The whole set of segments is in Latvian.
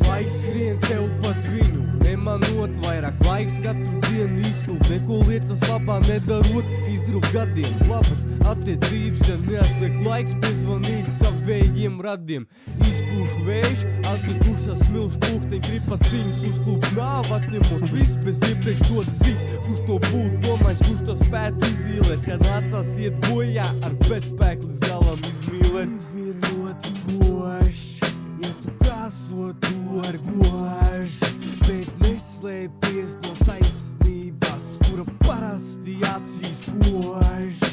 Laiks skrien tev pat viņu, nemanot vairāk. Laiks katru dienu izkult, neko lietas labā nedarot, izgrub gadiem. Labas attiecības, ja neatliek laiks piezvanīt savējiem radiem. Izpūš vējš, atlikušas smilšu pulksteņi, kripatiņus uzklūp nāvu, atņemot visu bez iepriekš dot ziņas. Kurš to būtu domājis, kurš to spētu izīlēt, kad nācās iet bojā ar bezspēku līdz galam izmīlēt. Ir ļoti gošs, ja tu kāso to ar gošu, bet neslēpies no taisnības, kura parasti acīs kož.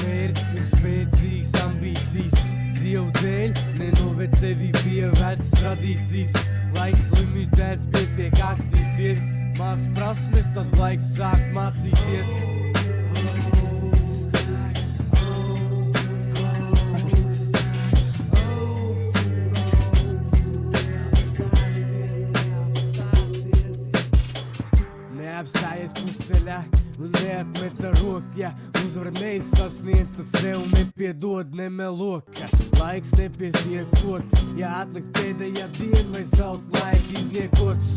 Mērķi un spēcīgas ambīcijas, Dievu dēļ nenoved sevi pie vecas tradīcijas. Laiks limitēts, pietiek akstīties, maz prasmes, tad laiks sāk mācīties. Neapstājies pusceļā un neatmeta roku, ja uzvar neizsasniedz, tad sev nepiedod, nemeloka. Laiks nepietiekot, ja atlikt pēdējā diena vai zaut laiku izniekot.